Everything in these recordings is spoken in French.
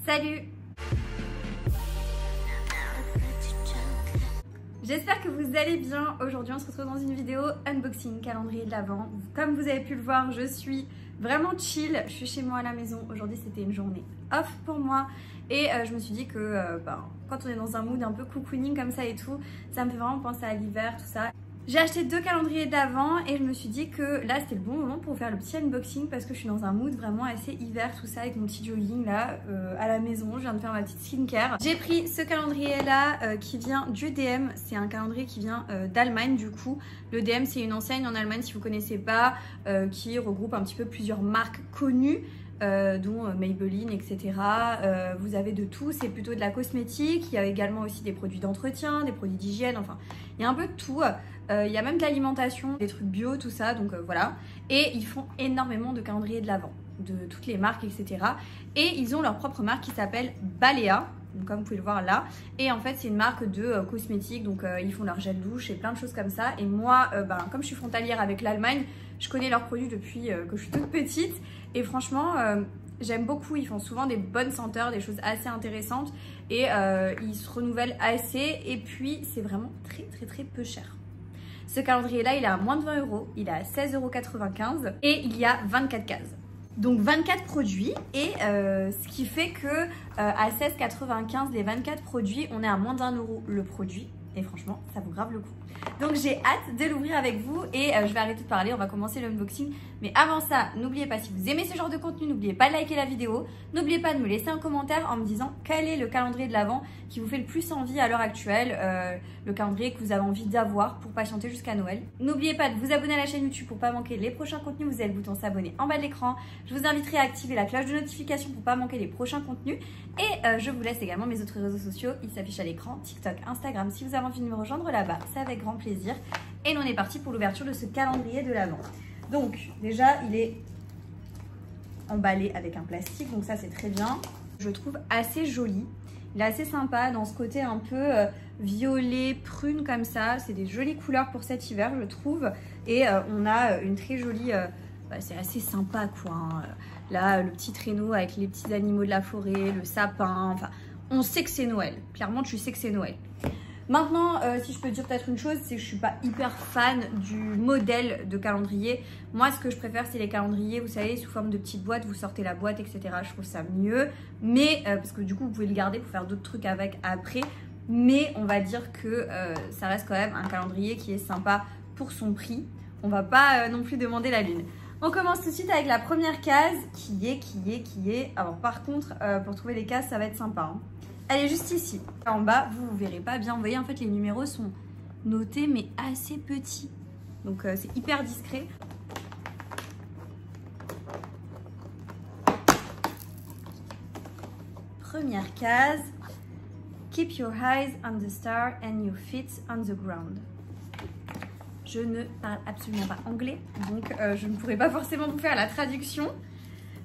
Salut! J'espère que vous allez bien. Aujourd'hui on se retrouve dans une vidéo unboxing calendrier de l'Avent. Comme vous avez pu le voir, je suis vraiment chill. Je suis chez moi à la maison. Aujourd'hui c'était une journée off pour moi. Et je me suis dit que quand on est dans un mood un peu cocooning comme ça et tout, ça me fait vraiment penser à l'hiver, tout ça. J'ai acheté 2 calendriers d'Avent et je me suis dit que là c'était le bon moment pour faire le petit unboxing parce que je suis dans un mood vraiment assez hiver, tout ça, avec mon petit jogging là à la maison. Je viens de faire ma petite skincare. J'ai pris ce calendrier là qui vient du DM. C'est un calendrier qui vient d'Allemagne du coup. Le DM c'est une enseigne en Allemagne si vous connaissez pas, qui regroupe un petit peu plusieurs marques connues. Dont Maybelline, etc. Vous avez de tout, c'est plutôt de la cosmétique. Il y a également aussi des produits d'entretien, des produits d'hygiène, enfin il y a un peu de tout. Il y a même de l'alimentation, des trucs bio, tout ça, donc voilà. Et ils font énormément de calendriers de l'Avent, de toutes les marques, etc. Et ils ont leur propre marque qui s'appelle Balea, donc comme vous pouvez le voir là. Et en fait c'est une marque de cosmétiques, donc ils font leur gel douche et plein de choses comme ça. Et moi, comme je suis frontalière avec l'Allemagne, je connais leurs produits depuis que je suis toute petite. Et franchement, j'aime beaucoup. Ils font souvent des bonnes senteurs, des choses assez intéressantes. Et ils se renouvellent assez. Et puis, c'est vraiment très peu cher. Ce calendrier-là, il est à moins de 20 €. Il est à 16,95 € et il y a 24 cases. Donc 24 produits et ce qui fait que à 16,95 € les 24 produits, on est à moins d'1 € le produit. Et franchement, ça vaut grave le coup. Donc j'ai hâte de l'ouvrir avec vous et je vais arrêter de parler, on va commencer l'unboxing. Mais avant ça, n'oubliez pas, si vous aimez ce genre de contenu, n'oubliez pas de liker la vidéo. N'oubliez pas de me laisser un commentaire en me disant quel est le calendrier de l'Avent qui vous fait le plus envie à l'heure actuelle, le calendrier que vous avez envie d'avoir pour patienter jusqu'à Noël. N'oubliez pas de vous abonner à la chaîne YouTube pour pas manquer les prochains contenus. Vous avez le bouton s'abonner en bas de l'écran. Je vous inviterai à activer la cloche de notification pour pas manquer les prochains contenus. Et je vous laisse également mes autres réseaux sociaux, ils s'affichent à l'écran, TikTok, Instagram. Si vous avez envie de me rejoindre là-bas, c'est avec grand plaisir. Et on est parti pour l'ouverture de ce calendrier de l'Avent. Donc déjà il est emballé avec un plastique, donc ça c'est très bien. Je le trouve assez joli, il est assez sympa dans ce côté un peu violet, prune comme ça. C'est des jolies couleurs pour cet hiver je trouve. Et on a une très jolie, c'est assez sympa quoi hein. Là le petit traîneau avec les petits animaux de la forêt, le sapin, enfin on sait que c'est Noël, clairement tu sais que c'est Noël. Maintenant, si je peux dire peut-être une chose, c'est que je suis pas hyper fan du modèle de calendrier. Moi, ce que je préfère, c'est les calendriers, vous savez, sous forme de petites boîtes. Vous sortez la boîte, etc. Je trouve ça mieux. Mais, parce que du coup, vous pouvez le garder pour faire d'autres trucs avec après. Mais on va dire que ça reste quand même un calendrier qui est sympa pour son prix. On va pas non plus demander la lune. On commence tout de suite avec la première case qui est. Alors par contre, pour trouver les cases, ça va être sympa. Hein. Elle est juste ici. En bas, vous verrez pas bien. Vous voyez, en fait, les numéros sont notés, mais assez petits. Donc, c'est hyper discret. Première case. Keep your eyes on the star and your feet on the ground. Je ne parle absolument pas anglais, donc je ne pourrai pas forcément vous faire la traduction.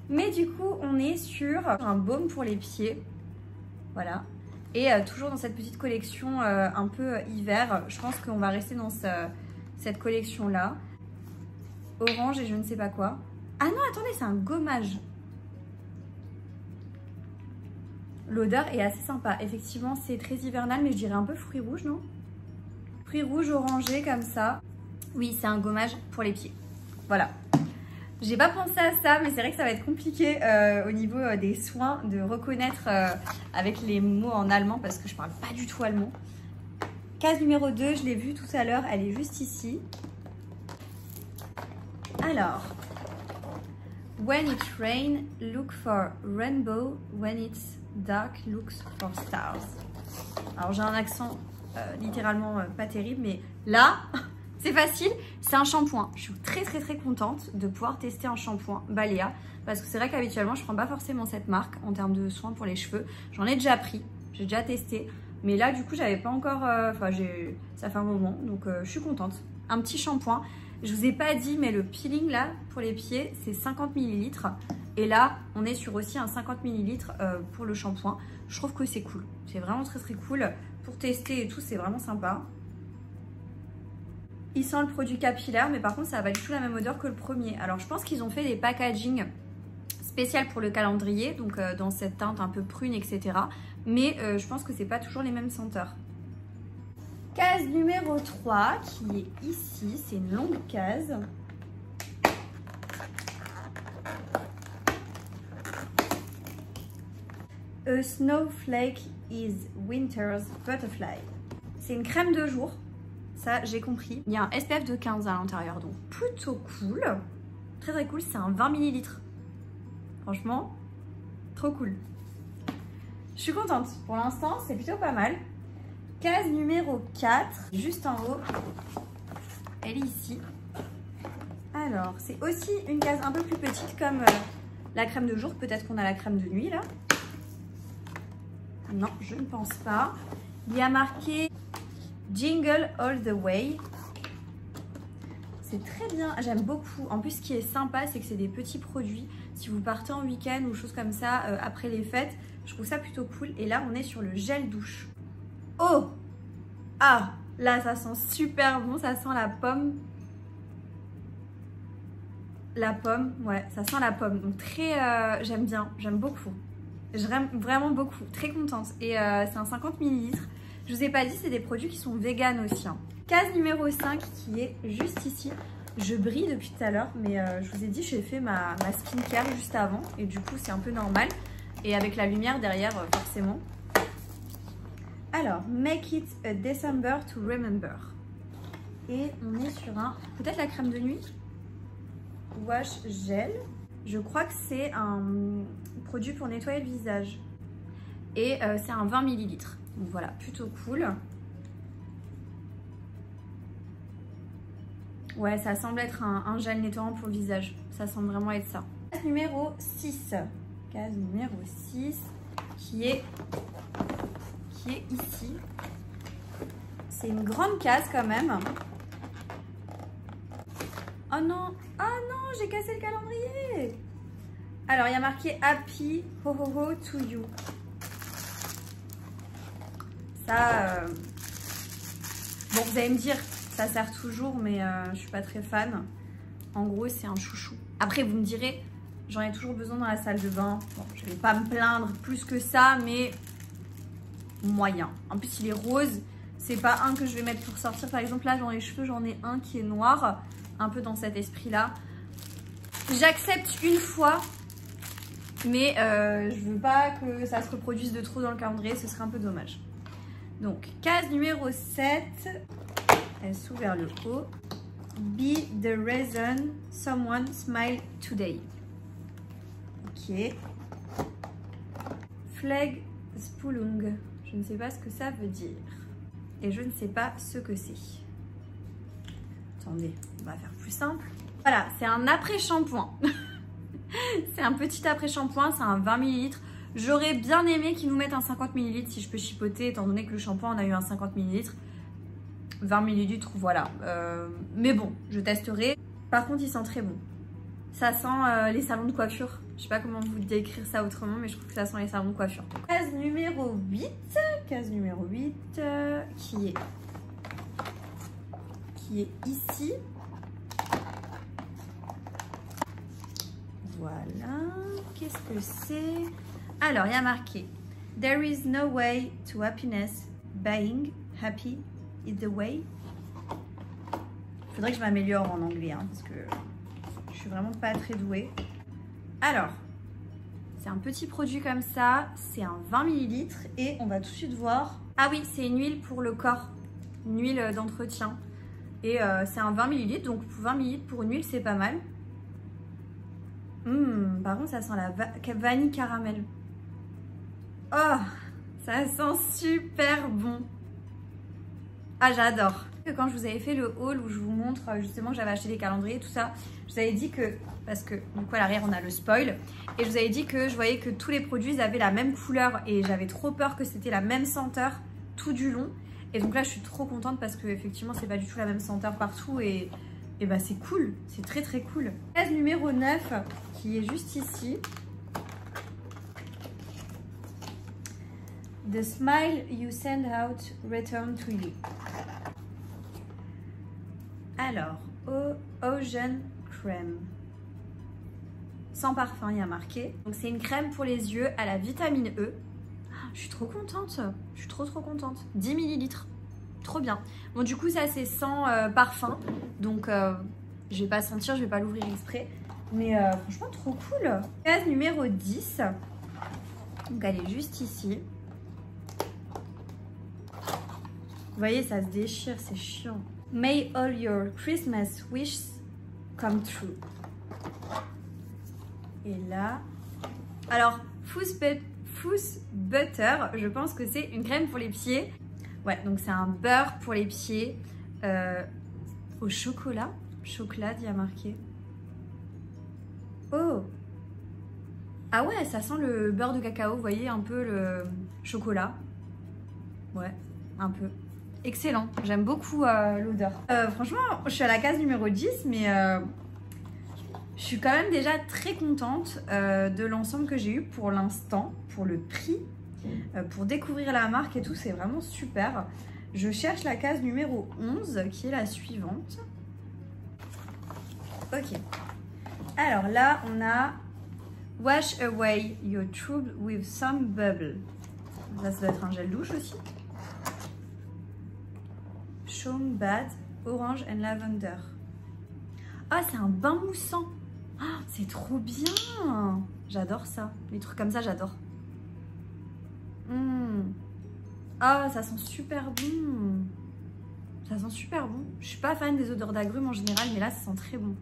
Mais du coup, on est sur un baume pour les pieds. Voilà, et toujours dans cette petite collection un peu hiver. Je pense qu'on va rester dans cette collection là. Orange et je ne sais pas quoi. Ah non, attendez, c'est un gommage. L'odeur est assez sympa. Effectivement, c'est très hivernal, mais je dirais un peu fruits rouges, non? Fruits rouges orangés comme ça. Oui, c'est un gommage pour les pieds. Voilà. J'ai pas pensé à ça, mais c'est vrai que ça va être compliqué au niveau des soins de reconnaître avec les mots en allemand parce que je parle pas du tout allemand. Case numéro 2, je l'ai vue tout à l'heure, elle est juste ici. Alors, when it rain, look for rainbow. When it's dark, look for stars. Alors j'ai un accent littéralement pas terrible, mais là... C'est facile, c'est un shampoing. Je suis très contente de pouvoir tester un shampoing Balea parce que c'est vrai qu'habituellement je prends pas forcément cette marque en termes de soins pour les cheveux. J'en ai déjà pris, j'ai déjà testé, mais là du coup j'avais pas encore, ça fait un moment, donc je suis contente. Un petit shampoing. Je vous ai pas dit, mais le peeling là pour les pieds c'est 50 ml et là on est sur aussi un 50 ml pour le shampoing. Je trouve que c'est cool, c'est vraiment très cool pour tester et tout, c'est vraiment sympa. Il sent le produit capillaire, mais par contre ça n'a pas du tout la même odeur que le premier. Alors je pense qu'ils ont fait des packaging spécial pour le calendrier, donc dans cette teinte un peu prune, etc. Mais je pense que c'est pas toujours les mêmes senteurs. Case numéro 3 qui est ici, c'est une longue case. A snowflake is winter's butterfly. C'est une crème de jour, ça j'ai compris. Il y a un SPF de 15 à l'intérieur, donc plutôt cool. Très très cool, c'est un 20 ml. Franchement, trop cool. Je suis contente, pour l'instant c'est plutôt pas mal. Case numéro 4, juste en haut, elle est ici. Alors, c'est aussi une case un peu plus petite comme la crème de jour. Peut-être qu'on a la crème de nuit là. Non, je ne pense pas. Il y a marqué Jingle All the Way. C'est très bien, j'aime beaucoup. En plus, ce qui est sympa, c'est que c'est des petits produits. Si vous partez en week-end ou choses comme ça après les fêtes, je trouve ça plutôt cool. Et là, on est sur le gel douche. Oh! Ah! Là, ça sent super bon, ça sent la pomme. La pomme, ouais, ça sent la pomme. Donc très, j'aime bien, j'aime beaucoup. J'aime vraiment beaucoup, très contente. Et c'est un 50 ml. Je vous ai pas dit, c'est des produits qui sont vegan aussi. Hein. Case numéro 5 qui est juste ici. Je brille depuis tout à l'heure, mais je vous ai dit, j'ai fait ma skincare juste avant. Et du coup, c'est un peu normal. Et avec la lumière derrière, forcément. Alors, Make it a December to remember. Et on est sur un, peut-être la crème de nuit. Wash gel. Je crois que c'est un produit pour nettoyer le visage. Et c'est un 20 ml. Donc voilà, plutôt cool. Ouais, ça semble être un gel nettoyant pour le visage. Ça semble vraiment être ça. Case numéro 6. Case numéro 6 qui est ici. C'est une grande case quand même. Oh non, j'ai cassé le calendrier. Alors, il y a marqué Happy Ho Ho Ho to You. Ça, bon, vous allez me dire, ça sert toujours, mais je suis pas très fan. En gros, c'est un chouchou. Après, vous me direz, j'en ai toujours besoin dans la salle de bain. Bon, je vais pas me plaindre plus que ça, mais moyen. En plus, il est rose. C'est pas un que je vais mettre pour sortir. Par exemple, là, dans les cheveux, j'en ai un qui est noir. Un peu dans cet esprit-là. J'accepte une fois, mais je veux pas que ça se reproduise de trop dans le calendrier. Ce serait un peu dommage. Donc, case numéro 7. Elle s'ouvre vers le haut. Be the reason someone smile today. Ok. Flag Spulung. Je ne sais pas ce que ça veut dire. Et je ne sais pas ce que c'est. Attendez, on va faire plus simple. Voilà, c'est un après-shampoing. C'est un petit après-shampoing, c'est un 20 ml. J'aurais bien aimé qu'ils nous mettent un 50 ml si je peux chipoter, étant donné que le shampoing, on a eu un 50 ml. 20 ml, voilà. Mais bon, je testerai. Par contre, il sent très bon. Ça sent les salons de coiffure. Je sais pas comment vous décrire ça autrement, mais je trouve que ça sent les salons de coiffure. Case numéro 8. Case numéro 8 qui est ici. Voilà. Qu'est-ce que c'est? Alors, il y a marqué There is no way to happiness. Being happy is the way. Il faudrait que je m'améliore en anglais, hein, parce que je suis vraiment pas très douée. Alors, c'est un petit produit comme ça. C'est un 20 ml. Et on va tout de suite voir. Ah oui, c'est une huile pour le corps. Une huile d'entretien. Et c'est un 20 ml. Donc 20 ml pour une huile, c'est pas mal. Par contre, ça sent la vanille caramel. Oh, ça sent super bon. Ah, j'adore. Quand je vous avais fait le haul où je vous montre justement que j'avais acheté des calendriers, tout ça, je vous avais dit que, parce que du coup à l'arrière on a le spoil, et je vous avais dit que je voyais que tous les produits ils avaient la même couleur et j'avais trop peur que c'était la même senteur tout du long. Et donc là je suis trop contente parce que effectivement c'est pas du tout la même senteur partout et bah c'est cool, c'est très très cool. Case numéro 9 qui est juste ici. The smile you send out return to you. Alors, Ocean Creme. sans parfum, il y a marqué. Donc c'est une crème pour les yeux à la vitamine E. Je suis trop contente, je suis trop contente. 10 ml, trop bien. Bon du coup ça c'est sans parfum, donc je vais pas sentir, je vais pas l'ouvrir exprès. Mais franchement trop cool. Case numéro 10, donc elle est juste ici. Vous voyez ça se déchire, c'est chiant. May all your Christmas wishes come true. Et là, alors Fuzz Butter, je pense que c'est une crème pour les pieds. Ouais, donc c'est un beurre pour les pieds au chocolat. Chocolat, il y a marqué. Oh! Ah ouais, ça sent le beurre de cacao, vous voyez, un peu le chocolat. Ouais, un peu. Excellent, j'aime beaucoup l'odeur. Franchement, je suis à la case numéro 10, mais je suis quand même déjà très contente de l'ensemble que j'ai eu pour l'instant, pour le prix, pour découvrir la marque et tout, c'est vraiment super. Je cherche la case numéro 11, qui est la suivante. Ok. Alors là, on a Wash away your trouble with some bubble. Là, ça doit être un gel douche aussi. Shown Bad, Orange and Lavender. Ah, c'est un bain moussant. Ah, c'est trop bien. J'adore ça. Les trucs comme ça, j'adore. Ah, ça sent super bon. Ça sent super bon. Je suis pas fan des odeurs d'agrumes en général, mais là, ça sent très bon.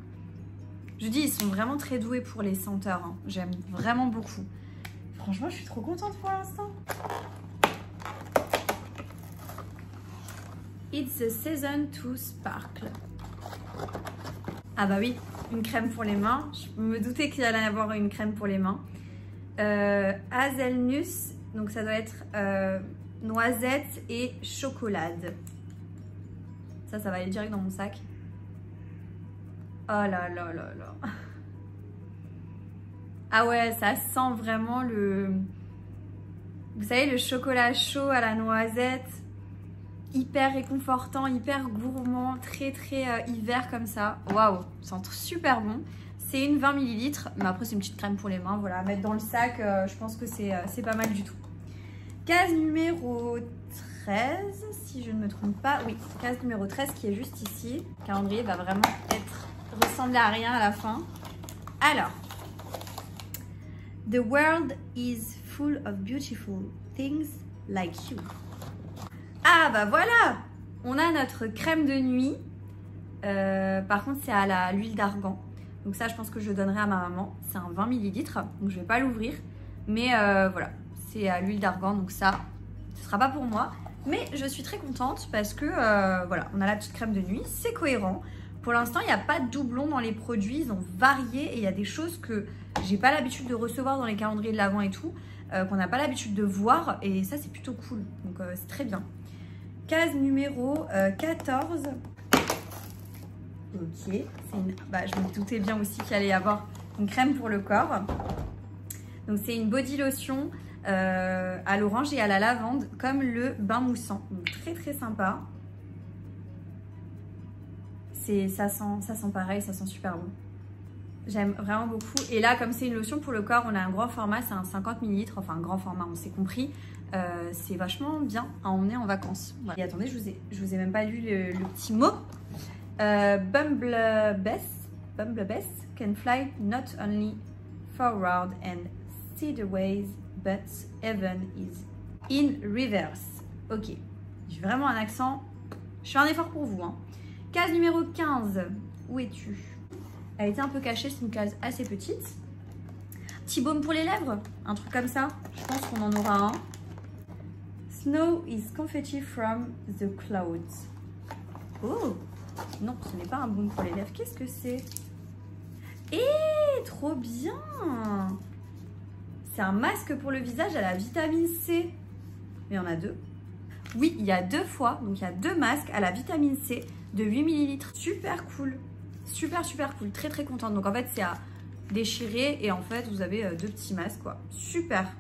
Je dis, ils sont vraiment très doués pour les senteurs. Hein. J'aime vraiment beaucoup. Franchement, je suis trop contente pour l'instant. It's the season to sparkle. Ah bah oui, une crème pour les mains. Je me doutais qu'il allait y avoir une crème pour les mains. Hazelnuts, donc ça doit être noisette et chocolade. Ça va aller direct dans mon sac. Oh là là là là. Ah ouais, ça sent vraiment le... Vous savez, le chocolat chaud à la noisette. Hyper réconfortant, hyper gourmand, très hiver comme ça. Waouh, ça sent super bon. C'est une 20 ml, mais après c'est une petite crème pour les mains. Voilà, à mettre dans le sac, je pense que c'est pas mal du tout. Case numéro 13, si je ne me trompe pas. Oui, case numéro 13 qui est juste ici. Le calendrier va vraiment ressembler à rien à la fin. Alors, The world is full of beautiful things like you. Ah bah voilà, on a notre crème de nuit. Par contre c'est à l'huile d'argan. Donc ça je pense que je donnerai à ma maman. C'est un 20 ml, donc je vais pas l'ouvrir. Mais voilà, c'est à l'huile d'argan, donc ça, ce sera pas pour moi. Mais je suis très contente parce que voilà, on a la petite crème de nuit, c'est cohérent. Pour l'instant, il n'y a pas de doublons dans les produits, ils ont varié et il y a des choses que j'ai pas l'habitude de recevoir dans les calendriers de l'Avent et tout, qu'on n'a pas l'habitude de voir et ça c'est plutôt cool, donc c'est très bien. Case numéro 14. Ok, bah, je me doutais bien aussi qu'il allait y avoir une crème pour le corps. Donc c'est une body lotion à l'orange et à la lavande comme le bain moussant. Donc, très sympa. Ça sent pareil, ça sent super bon. J'aime vraiment beaucoup. Et là, comme c'est une lotion pour le corps, on a un grand format, c'est un 50 ml. Enfin, un grand format, on s'est compris. C'est vachement bien à emmener en vacances. Voilà. Et attendez, je vous ai même pas lu le petit mot. Bumblebee can fly not only forward and sideways, but even is in reverse. Ok, j'ai vraiment un accent. Je fais un effort pour vous. Hein. Case numéro 15. Où es-tu? Elle était un peu cachée, c'est une case assez petite. Petit baume pour les lèvres, un truc comme ça. Je pense qu'on en aura un. Snow is confetti from the clouds. Oh, non, ce n'est pas un baume pour les lèvres. Qu'est-ce que c'est? Eh, trop bien! C'est un masque pour le visage à la vitamine C. Mais il y en a deux. Oui, il y a 2 fois. Donc, il y a 2 masques à la vitamine C de 8 ml. Super cool. Super cool. Très contente. Donc, en fait, c'est à déchirer. Et en fait, vous avez 2 petits masques, quoi. Super.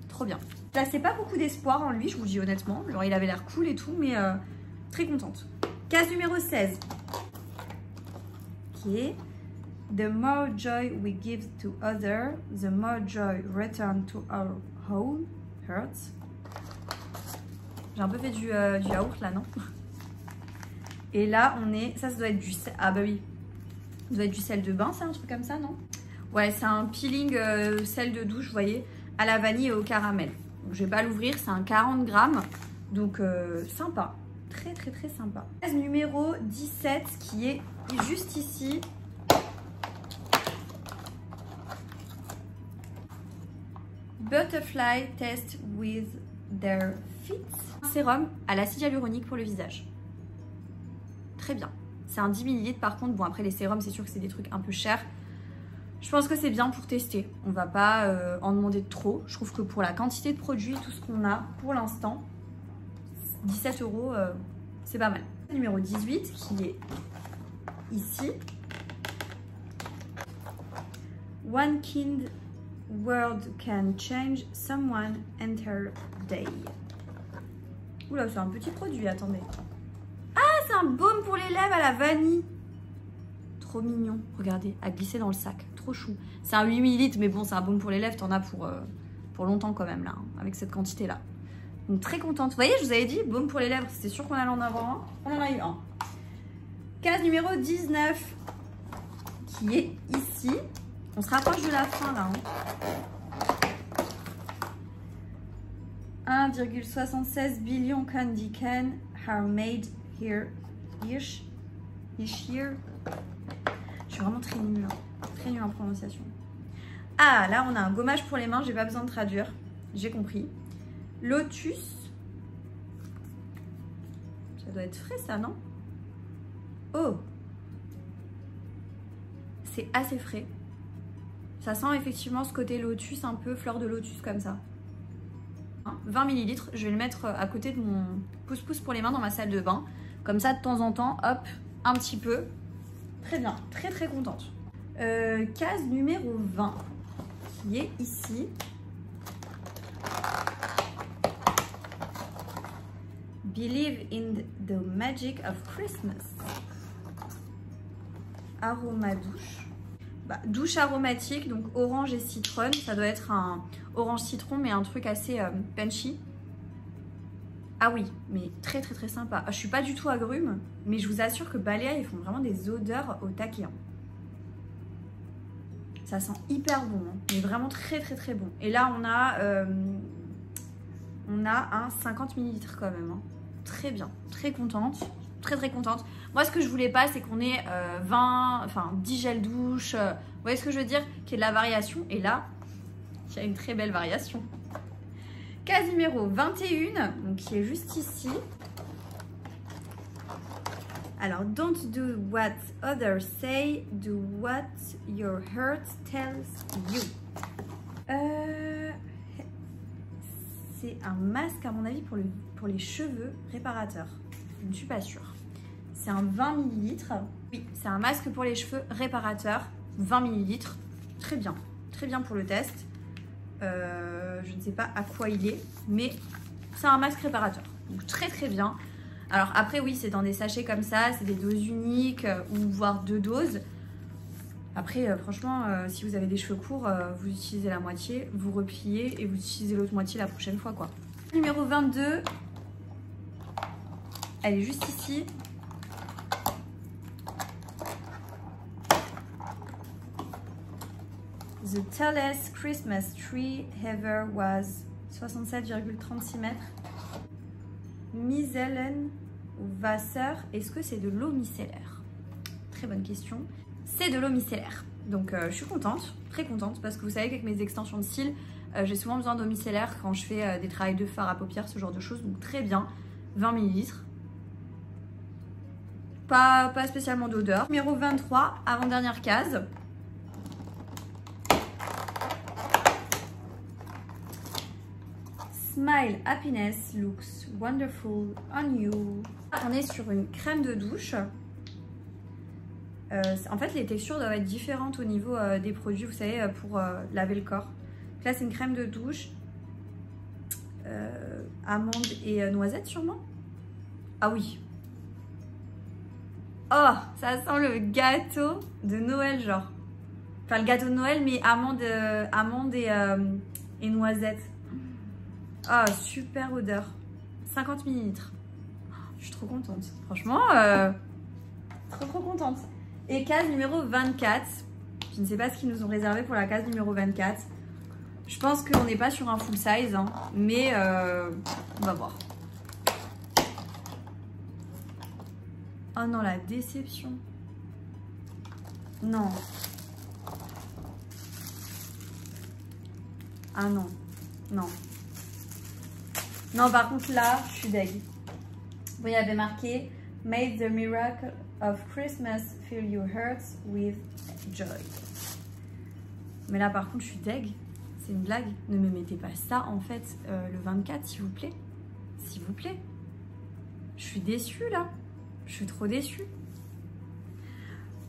Trop bien. Là, c'est pas beaucoup d'espoir en lui, je vous dis honnêtement. Genre, il avait l'air cool et tout, mais très contente. Case numéro 16. Ok. The more joy we give to others, the more joy return to our own hearts. J'ai un peu fait du yaourt là, non? Et là, on est... Ça doit être du sel. Ah bah oui. Ça doit être du sel de bain, c'est un truc comme ça, non? Ouais, c'est un peeling sel de douche, vous voyez, à la vanille et au caramel. Donc, je vais pas l'ouvrir, c'est un 40 grammes. Donc, sympa. Très, très, très sympa. Numéro 17, qui est juste ici. Butterfly test with their feet. Un sérum à l'acide hyaluronique pour le visage. Très bien. C'est un 10 ml par contre. Bon, après les sérums, c'est sûr que c'est des trucs un peu chers. Je pense que c'est bien pour tester. On va pas en demander trop. Je trouve que pour la quantité de produits, tout ce qu'on a pour l'instant, 17 €, c'est pas mal. Numéro 18 qui est ici. One kind word can change someone entire day. Oula, c'est un petit produit, attendez. Ah, c'est un baume pour les lèvres à la vanille. Trop mignon, regardez, à glisser dans le sac, trop chou. C'est un 8 ml, mais bon, c'est un baume pour les lèvres, t'en as pour longtemps quand même, là, hein, avec cette quantité-là. Donc très contente. Vous voyez, je vous avais dit, baume pour les lèvres, c'était sûr qu'on allait en avoir un. On en a eu un. Case numéro 19, qui est ici. On se rapproche de la fin, là. Hein. 1,76 billion candy can are made here each year. Je suis vraiment très nulle, hein. Très nulle en prononciation. Ah, là, on a un gommage pour les mains, j'ai pas besoin de traduire. J'ai compris. Lotus. Ça doit être frais, ça, non? Oh! C'est assez frais. Ça sent effectivement ce côté lotus, un peu fleur de lotus comme ça. 20 ml, je vais le mettre à côté de mon pouce-pouce pour les mains dans ma salle de bain. Comme ça, de temps en temps, hop, un petit peu. Très bien, très très contente. Case numéro 20, qui est ici. Believe in the magic of Christmas. Aroma douche. Bah, douche aromatique, donc orange et citron. Ça doit être un orange citron, mais un truc assez punchy. Ah oui, mais très très très sympa. Je suis pas du tout agrume, mais je vous assure que Balea, ils font vraiment des odeurs au taquet. Hein. Ça sent hyper bon, hein, mais vraiment très très très bon. Et là, on a un 50 ml quand même. Hein. Très bien, très contente. Très très contente. Moi, ce que je voulais pas, c'est qu'on ait 10 gels douche. Vous voyez ce que je veux dire? Qu'il y ait de la variation. Et là, il y a une très belle variation. Case numéro 21, donc qui est juste ici. Alors, don't do what others say, do what your heart tells you. C'est un masque, à mon avis, pour les cheveux réparateur. Je ne suis pas sûre. C'est un 20 ml. Oui, c'est un masque pour les cheveux réparateur. 20 ml. Très bien pour le test. Je ne sais pas à quoi il est, mais c'est un masque réparateur. Donc très très bien. Alors après, oui, c'est dans des sachets comme ça. C'est des doses uniques ou voire 2 doses. Après, franchement, si vous avez des cheveux courts, vous utilisez la moitié, vous repliez et vous utilisez l'autre moitié la prochaine fois, quoi. Numéro 22. Elle est juste ici. The tallest Christmas tree ever was 67,36 mètres. Micellar ou Wasser, est-ce que c'est de l'eau micellaire? Très bonne question. C'est de l'eau micellaire. Donc je suis contente, très contente, parce que vous savez qu'avec mes extensions de cils, j'ai souvent besoin d'eau micellaire quand je fais des travails de fard à paupières, ce genre de choses. Donc très bien, 20 ml. Pas spécialement d'odeur. Numéro 23, avant-dernière case. Smile happiness looks wonderful on you. On est sur une crème de douche. En fait, les textures doivent être différentes au niveau des produits, vous savez, pour laver le corps. Donc là, c'est une crème de douche. Amande et noisette, sûrement. Ah oui. Oh, ça sent le gâteau de Noël, genre. Enfin, le gâteau de Noël, mais amandes et noisettes. Ah, super odeur. 50 ml. Je suis trop contente. Franchement, trop contente. Et case numéro 24. Je ne sais pas ce qu'ils nous ont réservé pour la case numéro 24. Je pense qu'on n'est pas sur un full size, hein, mais on va voir. Oh non, la déception. Non. Ah non. Non. Non, par contre, là, je suis deg. Vous y avait marqué « May the miracle of Christmas fill your hearts with joy ». Mais là, par contre, je suis deg. C'est une blague. Ne me mettez pas ça, en fait, le 24, s'il vous plaît. S'il vous plaît. Je suis déçue, là. Je suis trop déçue.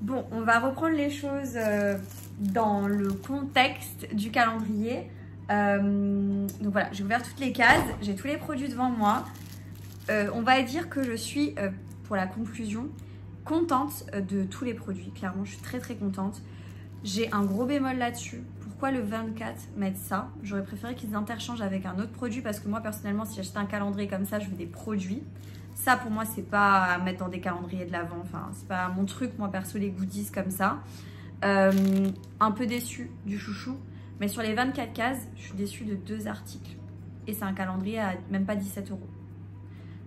Bon, on va reprendre les choses dans le contexte du calendrier. Donc voilà, j'ai ouvert toutes les cases. J'ai tous les produits devant moi. On va dire que je suis, pour la conclusion, contente de tous les produits. Clairement, je suis très contente. J'ai un gros bémol là-dessus. Pourquoi le 24 mettre ça? J'aurais préféré qu'ils interchangent avec un autre produit parce que moi, personnellement, si j'achète un calendrier comme ça, je veux des produits. Ça, pour moi, c'est pas à mettre dans des calendriers de l'Avent. Enfin, c'est pas mon truc, moi, perso, les goodies comme ça. Un peu déçue du chouchou. Mais sur les 24 cases, je suis déçue de 2 articles. Et c'est un calendrier à même pas 17 €.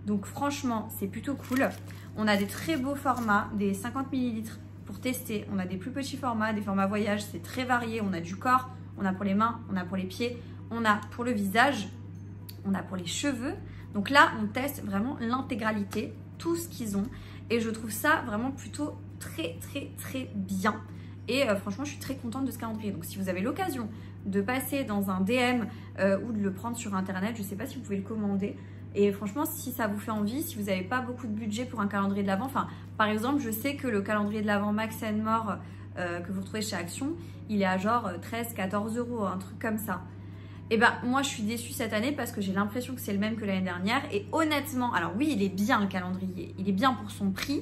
Donc franchement, c'est plutôt cool. On a des très beaux formats, des 50 ml pour tester. On a des plus petits formats, des formats voyage, c'est très varié. On a du corps, on a pour les mains, on a pour les pieds, on a pour le visage, on a pour les cheveux. Donc là, on teste vraiment l'intégralité, tout ce qu'ils ont. Et je trouve ça vraiment plutôt très bien. Et franchement, je suis très contente de ce calendrier. Donc si vous avez l'occasion de passer dans un DM ou de le prendre sur internet, je ne sais pas si vous pouvez le commander. Et franchement, si ça vous fait envie, si vous n'avez pas beaucoup de budget pour un calendrier de l'Avent, enfin, par exemple, je sais que le calendrier de l'Avent Max & More que vous retrouvez chez Action, il est à genre 13-14 €, un truc comme ça. Et ben moi, je suis déçue cette année parce que j'ai l'impression que c'est le même que l'année dernière. Et honnêtement, alors oui, il est bien le calendrier, il est bien pour son prix,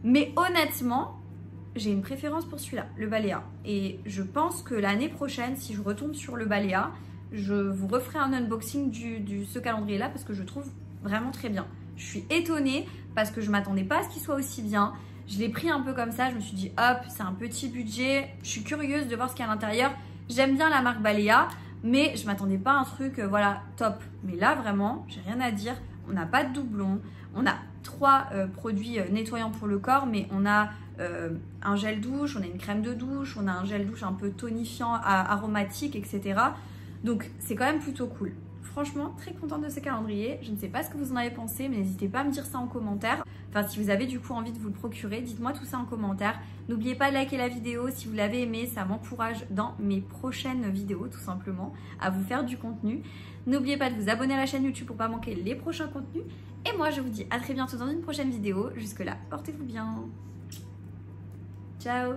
mais honnêtement, j'ai une préférence pour celui-là, le Balea. Et je pense que l'année prochaine, si je retombe sur le Balea, je vous referai un unboxing de ce calendrier-là parce que je le trouve vraiment très bien. Je suis étonnée parce que je ne m'attendais pas à ce qu'il soit aussi bien. Je l'ai pris un peu comme ça, je me suis dit hop, c'est un petit budget. Je suis curieuse de voir ce qu'il y a à l'intérieur. J'aime bien la marque Balea, mais je ne m'attendais pas à un truc voilà, top. Mais là, vraiment, j'ai rien à dire. On n'a pas de doublons. On a 3 produits nettoyants pour le corps, mais on a un gel douche, on a une crème de douche, on a un gel douche un peu tonifiant, aromatique, etc. Donc, c'est quand même plutôt cool. Franchement, très contente de ce calendrier. Je ne sais pas ce que vous en avez pensé, mais n'hésitez pas à me dire ça en commentaire. Enfin, si vous avez du coup envie de vous le procurer, dites-moi tout ça en commentaire. N'oubliez pas de liker la vidéo si vous l'avez aimé, ça m'encourage dans mes prochaines vidéos, tout simplement, à vous faire du contenu. N'oubliez pas de vous abonner à la chaîne YouTube pour ne pas manquer les prochains contenus. Et moi, je vous dis à très bientôt dans une prochaine vidéo. Jusque là, portez-vous bien. Ciao!